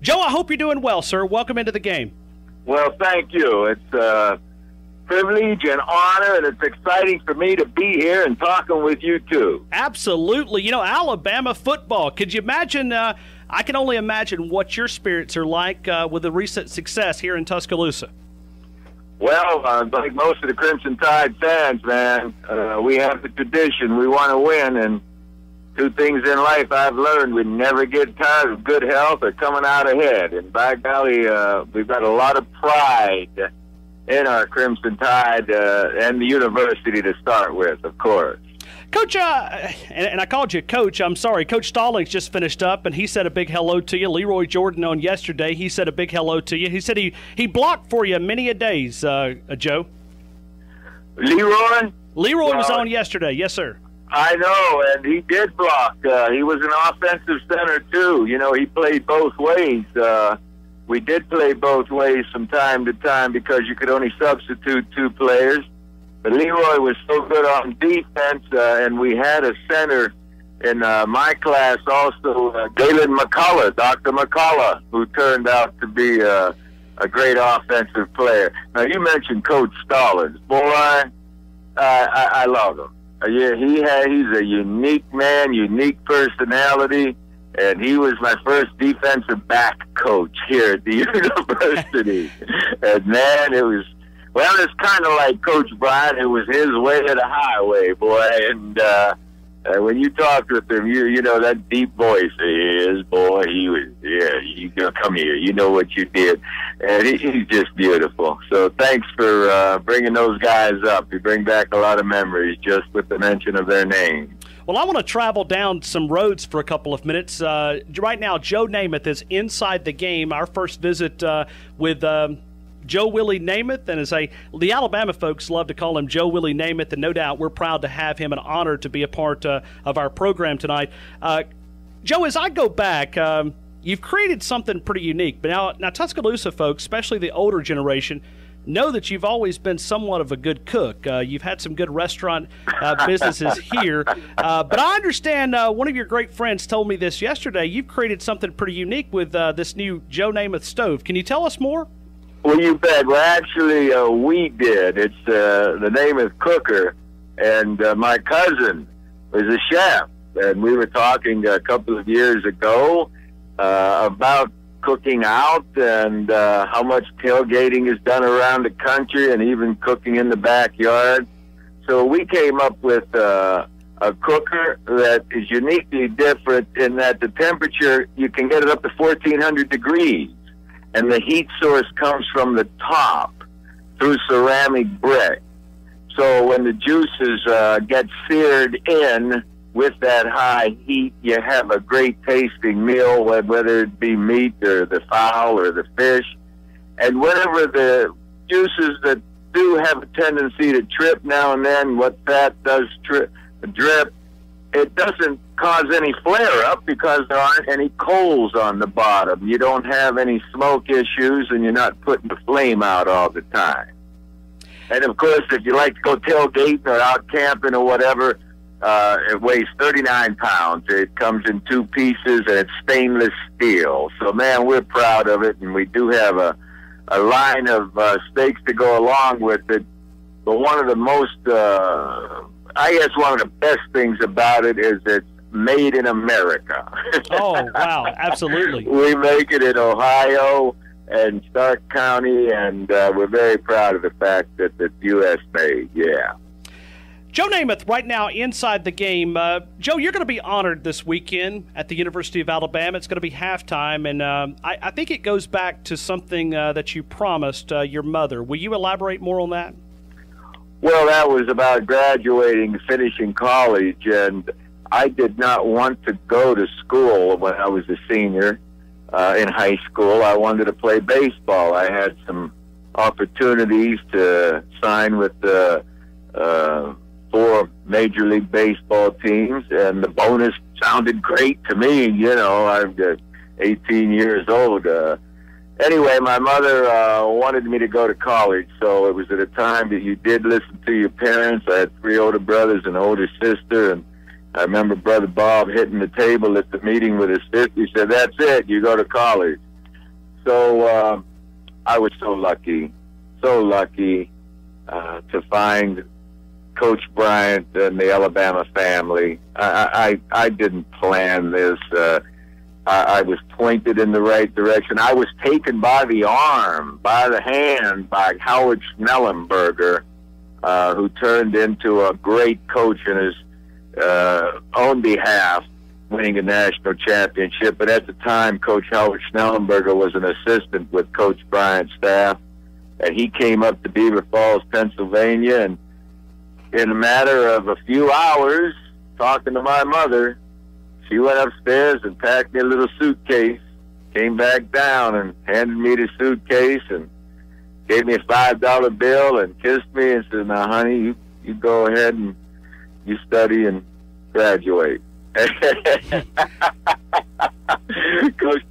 Joe, I hope you're doing well, sir. Welcome into the game. Well, thank you. It's a privilege and honor, and it's exciting for me to be here and talking with you, too. Absolutely. You know, Alabama football. Could you imagine? I can only imagine what your spirits are like with the recent success here in Tuscaloosa. Well, like most of the Crimson Tide fans, man, we have the tradition. We want to win, and two things in life I've learned: we never get tired of good health or coming out ahead. And by golly, we've got a lot of pride in our Crimson Tide and the university to start with, of course. Coach, and I called you Coach, I'm sorry. Coach Stallings just finished up, and he said a big hello to you. Leroy Jordan on yesterday, he said a big hello to you. He said he blocked for you many a days, Joe. Leroy? Leroy was on yesterday, yes, sir. I know, and he did block. He was an offensive center, too. You know, he played both ways. We did play both ways from time to time because you could only substitute two players. But Leroy was so good on defense, and we had a center in my class also, Galen McCullough, Dr. McCullough, who turned out to be a great offensive player. Now, you mentioned Coach Stallings. Boy, I love him. Yeah, he's a unique man, unique personality, and he was my first defensive back coach here at the university. And, man, it was... Well, it's kind of like Coach Bryant. It was his way or the highway, boy. And when you talked with him, you know that deep voice. He was, yeah, you come here. You know what you did. And he's just beautiful. So thanks for bringing those guys up. You bring back a lot of memories just with the mention of their name. Well, I want to travel down some roads for a couple of minutes. Right now, Joe Namath is inside the game. Our first visit with Joe Willie Namath, and the Alabama folks love to call him Joe Willie Namath, and no doubt we're proud to have him, an honor to be a part of our program tonight. Joe, as I go back, you've created something pretty unique. But now Tuscaloosa folks, especially the older generation, know that you've always been somewhat of a good cook. You've had some good restaurant businesses here. But I understand one of your great friends told me this yesterday. You've created something pretty unique with this new Joe Namath stove. Can you tell us more? Well, you bet. Well, actually, we did. It's the name is Cooker, and my cousin was a chef, and we were talking a couple of years ago about cooking out and how much tailgating is done around the country and even cooking in the backyard. So we came up with a cooker that is uniquely different in that the temperature, you can get it up to 1,400 degrees. And the heat source comes from the top through ceramic brick. So when the juices get seared in with that high heat, you have a great tasting meal, whether it be meat or the fowl or the fish. And whenever the juices that do have a tendency to trip now and then, what that does drip, it doesn't cause any flare-up because there aren't any coals on the bottom. You don't have any smoke issues, and you're not putting the flame out all the time. And, of course, if you like to go tailgating or out camping or whatever, it weighs 39 pounds. It comes in two pieces, and it's stainless steel. So, man, we're proud of it, and we do have a line of steaks to go along with it. But one of the most... I guess one of the best things about it is it's made in America. Oh, wow, absolutely. We make it in Ohio and Stark County, and we're very proud of the fact that it's U.S. made, yeah. Joe Namath, right now inside the game. Joe, you're going to be honored this weekend at the University of Alabama. It's going to be halftime, and I think it goes back to something that you promised your mother. Will you elaborate more on that? Well, that was about graduating, finishing college, and I did not want to go to school when I was a senior in high school. I wanted to play baseball. I had some opportunities to sign with the 4 Major League Baseball teams, and the bonus sounded great to me. You know, I'm 18 years old. Anyway, my mother wanted me to go to college, so it was at a time that you did listen to your parents. I had 3 older brothers and an older sister, and I remember Brother Bob hitting the table at the meeting with his sister. He said, "That's it, you go to college." So I was so lucky to find Coach Bryant and the Alabama family. I didn't plan this. I was pointed in the right direction. I was taken by the arm, by the hand, by Howard Schnellenberger, who turned into a great coach in his own behalf, winning a national championship. But at the time, Coach Howard Schnellenberger was an assistant with Coach Bryant's staff, and he came up to Beaver Falls, Pennsylvania, and in a matter of a few hours, talking to my mother, she went upstairs and packed me a little suitcase, came back down and handed me the suitcase and gave me a $5 bill and kissed me and said, "Now, honey, you go ahead and you study and graduate." Coach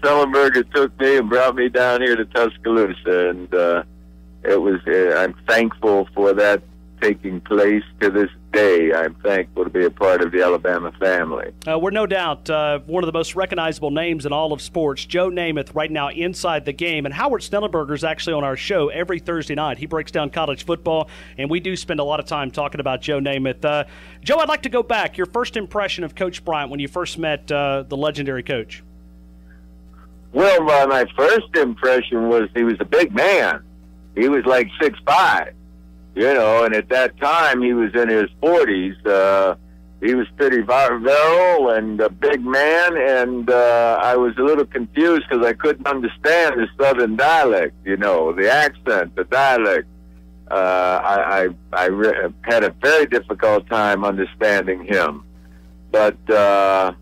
Schellenberger took me and brought me down here to Tuscaloosa, and I'm thankful for that taking place to this day. I'm thankful to be a part of the Alabama family. We're no doubt one of the most recognizable names in all of sports. Joe Namath right now inside the game, and Howard Schnellenberger is actually on our show every Thursday night. He breaks down college football, and we do spend a lot of time talking about Joe Namath. Joe, I'd like to go back. Your first impression of Coach Bryant when you first met the legendary coach. Well, my first impression was he was a big man. He was like 6'5". And at that time, he was in his 40s. He was pretty virile and a big man, and I was a little confused because I couldn't understand his southern dialect, the accent, the dialect. I had a very difficult time understanding him, but that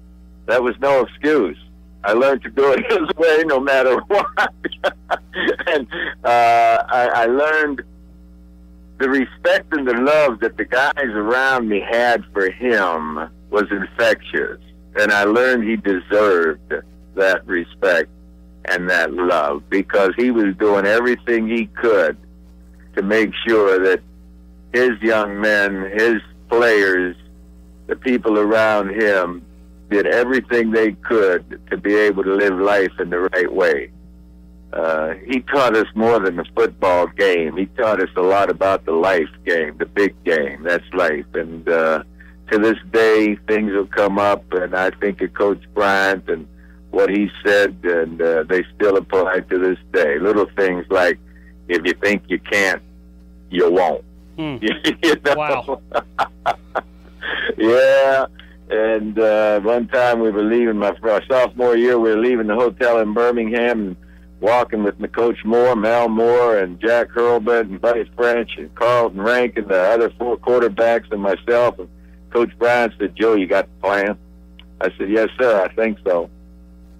was no excuse. I learned to do it his way no matter what. And I learned the respect and the love that the guys around me had for him was infectious. And I learned he deserved that respect and that love because he was doing everything he could to make sure that his young men, his players, the people around him did everything they could to be able to live life in the right way. He taught us more than the football game. He taught us a lot about the life game, the big game. That's life. And to this day, things will come up, and I think of Coach Bryant and what he said, and they still apply to this day. Little things like, if you think you can't, you won't. Wow. Yeah. And one time we were leaving, my sophomore year, we were leaving the hotel in Birmingham and walking with Coach Moore, Mal Moore, and Jack Hurlbut, and Buddy French, and Carlton Rank, and the other 4 quarterbacks, and myself. And Coach Bryant said, "Joe, you got the plan?" I said, "Yes, sir, I think so."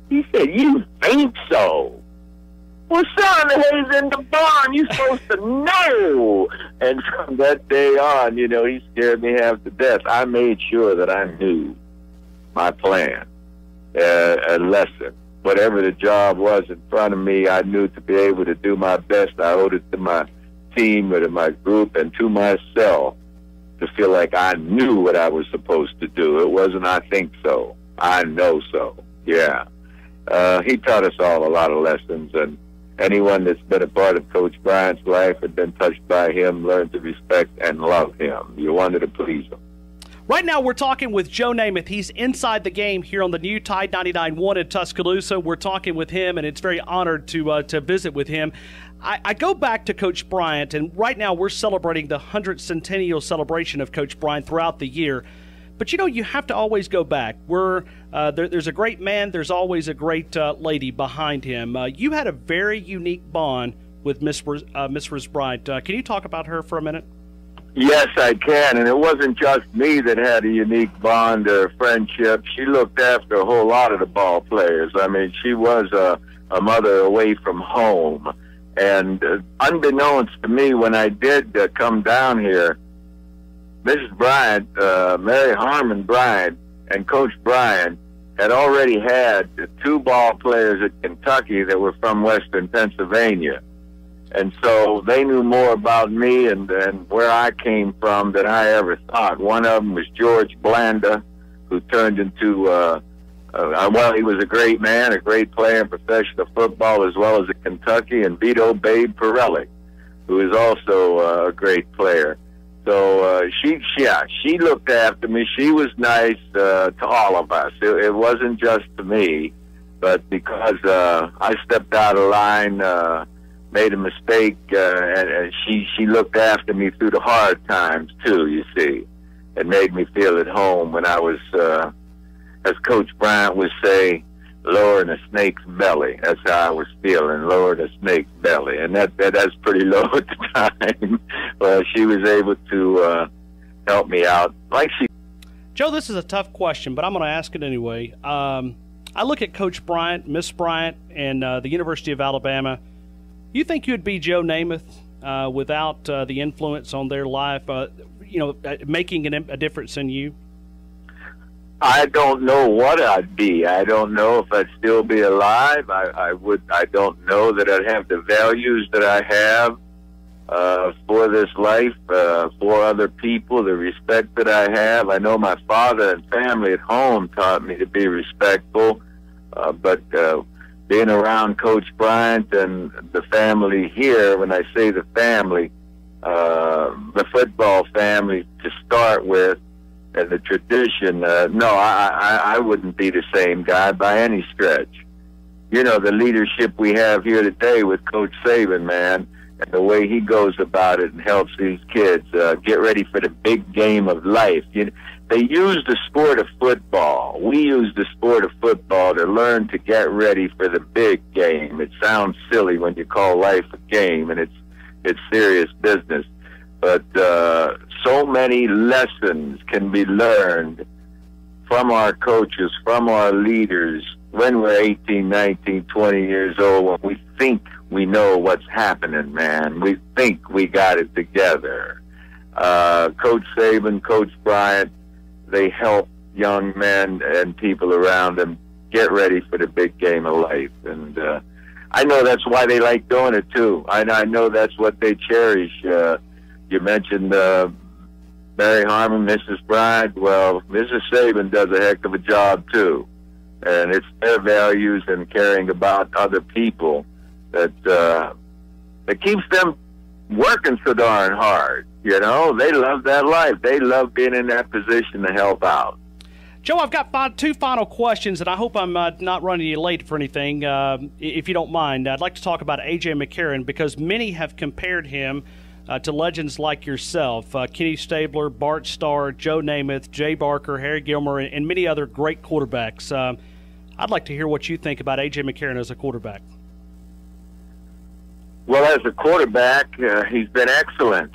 He said, "You think so? Well, son, he's in the barn. You're supposed to know." And from that day on, he scared me half to death. I made sure that I knew my plan, a lesson. Whatever the job was in front of me, I knew to be able to do my best. I owed it to my team or to my group and to myself to feel like I knew what I was supposed to do. It wasn't "I think so." I know so. Yeah. He taught us all a lot of lessons, and anyone that's been a part of Coach Bryant's life and been touched by him learned to respect and love him. You wanted to please him. Right now, we're talking with Joe Namath. He's inside the game here on the new Tide 99.1 in Tuscaloosa. We're talking with him, and it's very honored to visit with him. I go back to Coach Bryant, and right now we're celebrating the 100th centennial celebration of Coach Bryant throughout the year. But, you have to always go back. There's a great man. There's always a great lady behind him. You had a very unique bond with Miss Bryant. Can you talk about her for a minute? Yes, I can. And it wasn't just me that had a unique bond or friendship. She looked after a whole lot of the ball players. I mean, she was a mother away from home. And unbeknownst to me, when I did come down here, Mrs. Bryant, Mary Harmon Bryant, and Coach Bryant had already had 2 ball players at Kentucky that were from Western Pennsylvania. And so they knew more about me and where I came from than I ever thought. One of them was George Blanda, who turned into Well, he was a great man, a great player in professional football as well as at Kentucky, and Vito Babe Pirelli, who is also a great player. So she looked after me. She was nice to all of us. It wasn't just to me, but because I stepped out of line, made a mistake, and she looked after me through the hard times too. You see, it made me feel at home when I was, as Coach Bryant would say, lower than a snake's belly. That's how I was feeling, lower than a snake's belly, and that's pretty low at the time. Well, she was able to help me out, like she. Joe, this is a tough question, but I'm going to ask it anyway. I look at Coach Bryant, Miss Bryant, and the University of Alabama. You think you'd be Joe Namath without the influence on their life, making a difference in you? I don't know what I'd be. I don't know if I'd still be alive. I don't know that I'd have the values that I have for this life, for other people, the respect that I have. I know my father and family at home taught me to be respectful, but being around Coach Bryant and the family here, when I say the family, the football family to start with, and the tradition, no, I wouldn't be the same guy by any stretch. You know, the leadership we have here today with Coach Saban, man, and the way he goes about it and helps these kids get ready for the big game of life. They use the sport of football. We use the sport of football to learn to get ready for the big game. It sounds silly when you call life a game, and it's serious business. But so many lessons can be learned from our coaches, from our leaders, when we're 18, 19, 20 years old, when we think we know what's happening, man. We think we got it together. Coach Saban, Coach Bryant, they help young men and people around them get ready for the big game of life. And I know that's why they like doing it, too. I know that's what they cherish. You mentioned Mary Harmon, Mrs. Bryant. Well, Mrs. Saban does a heck of a job, too. And it's their values and caring about other people that keeps them working so darn hard. You know, they love that life. They love being in that position to help out. Joe, I've got two final questions, and I hope I'm not running you late for anything. If you don't mind, I'd like to talk about AJ McCarron because many have compared him to legends like yourself, Kenny Stabler, Bart Starr, Joe Namath, Jay Barker, Harry Gilmore, and many other great quarterbacks. I'd like to hear what you think about AJ McCarron as a quarterback. Well, as a quarterback, he's been excellent,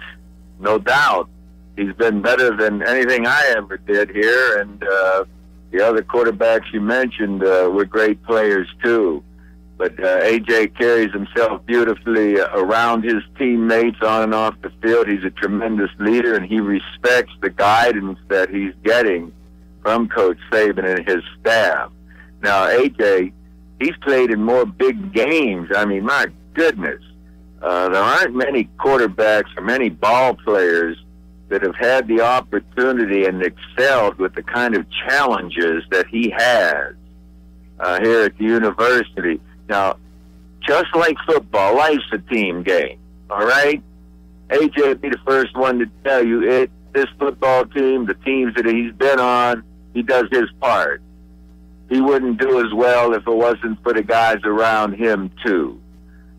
no doubt. He's been better than anything I ever did here, and the other quarterbacks you mentioned were great players too. But AJ carries himself beautifully around his teammates on and off the field. He's a tremendous leader, and he respects the guidance that he's getting from Coach Saban and his staff. Now, AJ, he's played in more big games. I mean, my goodness. There aren't many quarterbacks or many ball players that have had the opportunity and excelled with the kind of challenges that he has here at the university. Now, just like football, life's a team game, all right? AJ would be the first one to tell you this football team, the teams that he's been on, he does his part. He wouldn't do as well if it wasn't for the guys around him, too.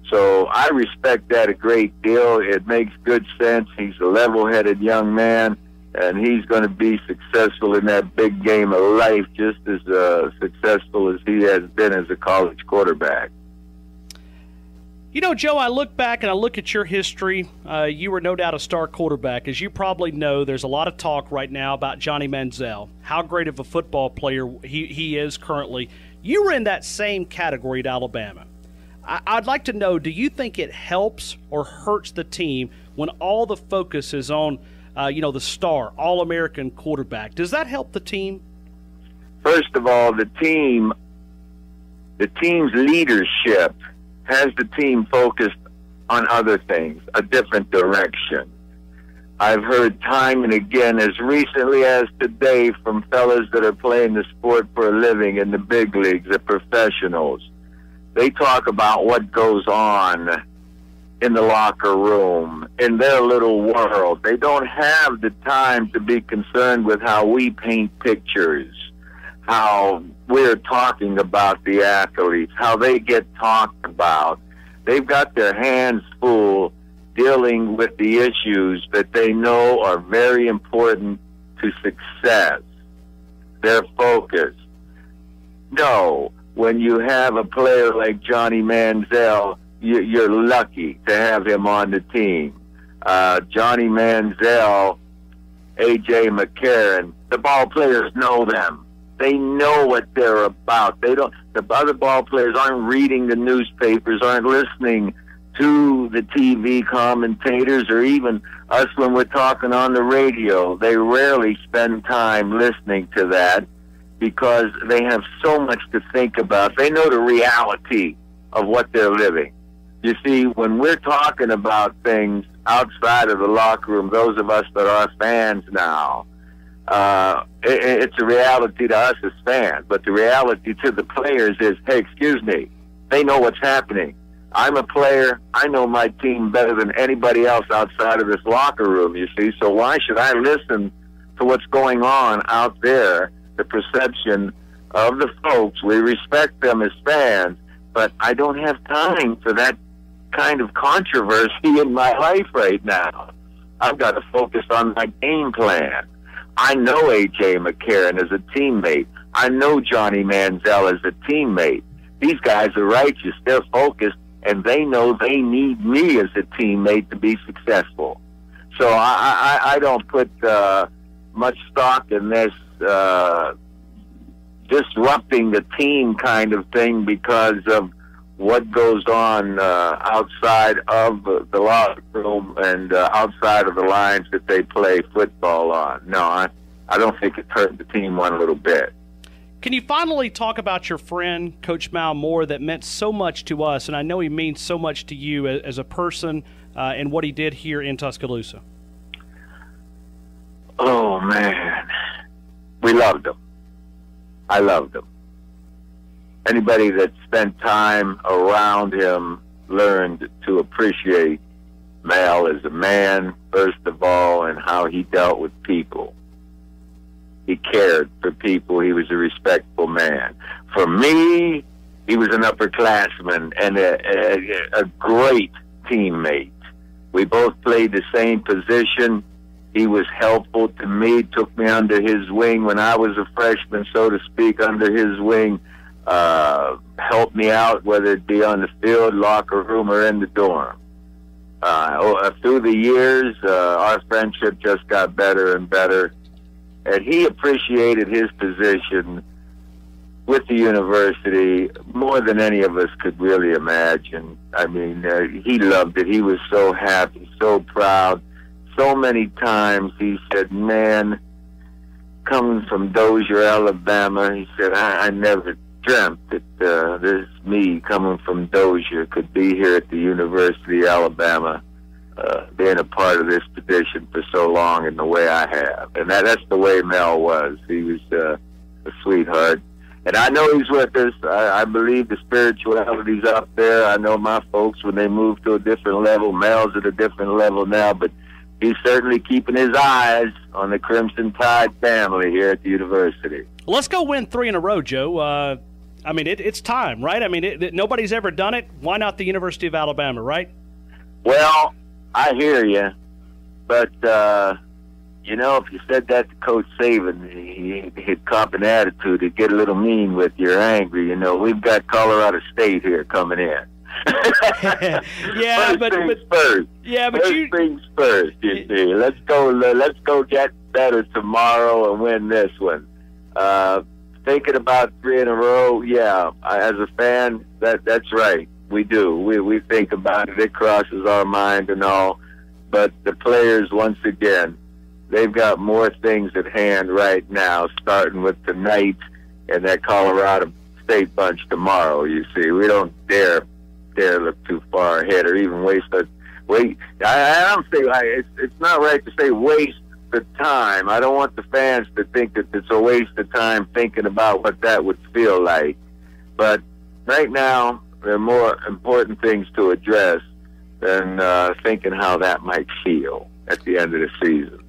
So I respect that a great deal. It makes good sense. He's a level-headed young man, and he's going to be successful in that big game of life, just as successful as he has been as a college quarterback. You know, Joe, I look back and I look at your history. You were no doubt a star quarterback. As you probably know, there's a lot of talk right now about Johnny Manziel, how great of a football player he is currently. You were in that same category at Alabama. I'd like to know, do you think it helps or hurts the team when all the focus is on, the star, All-American quarterback? Does that help the team? First of all, the team's leadership has the team focused on other things, a different direction. I've heard time and again, as recently as today, from fellas that are playing the sport for a living in the big leagues, the professionals. They talk about what goes on in the locker room, in their little world. They don't have the time to be concerned with how we paint pictures, how we're talking about the athletes, how they get talked about. They've got their hands full dealing with the issues that they know are very important to success. They're focused. No, when you have a player like Johnny Manziel, you're lucky to have him on the team. Johnny Manziel, AJ McCarron, the ball players know them. They know what they're about. They don't. The other ball players aren't reading the newspapers, aren't listening to the TV commentators, or even us when we're talking on the radio. They rarely spend time listening to that because they have so much to think about. They know the reality of what they're living. You see, when we're talking about things outside of the locker room, those of us that are fans now, it's a reality to us as fans, but the reality to the players is, hey, excuse me, they know what's happening. I'm a player. I know my team better than anybody else outside of this locker room, you see, so why should I listen to what's going on out there, the perception of the folks? We respect them as fans, but I don't have time for that kind of controversy in my life right now. I've got to focus on my game plan. I know AJ McCarron as a teammate. I know Johnny Manziel as a teammate. These guys are righteous. They're focused, and they know they need me as a teammate to be successful. So I don't put much stock in this disrupting the team kind of thing because of what goes on outside of the locker room and outside of the lines that they play football on. No, I don't think it hurt the team one little bit. Can you finally talk about your friend, Coach Mal Moore, that meant so much to us, and I know he means so much to you as a person and what he did here in Tuscaloosa? Oh, man. We loved him. I loved him. Anybody that spent time around him learned to appreciate Mal as a man, first of all, and how he dealt with people. He cared for people. He was a respectful man. For me, he was an upperclassman and a great teammate. We both played the same position. He was helpful to me, took me under his wing when I was a freshman, so to speak, under his wing. Helped me out, whether it be on the field, locker room, or in the dorm. Through the years, our friendship just got better and better, and he appreciated his position with the university more than any of us could really imagine. I mean, he loved it. He was so happy, so proud. So many times he said, man, coming from Dozier, Alabama, he said, I never dreamt that this me coming from Dozier could be here at the University of Alabama, being a part of this tradition for so long in the way I have. And that's the way Mel was. He was a sweetheart. And I know he's with us. I believe the spirituality's up there. I know my folks, when they move to a different level, Mel's at a different level now, but he's certainly keeping his eyes on the Crimson Tide family here at the university. Let's go win 3 in a row, Joe. I mean, it's time, right? I mean, nobody's ever done it. Why not the University of Alabama, right? Well, I hear you, but you know, if you said that to Coach Saban, he'd cop an attitude. He'd get a little mean with you, or angry. You know, we've got Colorado State here coming in. Yeah, but first. Yeah, but first things first. You see, let's go get better tomorrow and win this one. Thinking about 3 in a row, yeah. As a fan, that's right. We do. We think about it. It crosses our mind and all. But the players, once again, they've got more things at hand right now, starting with tonight and that Colorado State bunch tomorrow. You see, we don't dare look too far ahead or even waste wait. I don't say it's not right to say waste the time. I don't want the fans to think that it's a waste of time thinking about what that would feel like. But right now, there are more important things to address than thinking how that might feel at the end of the season.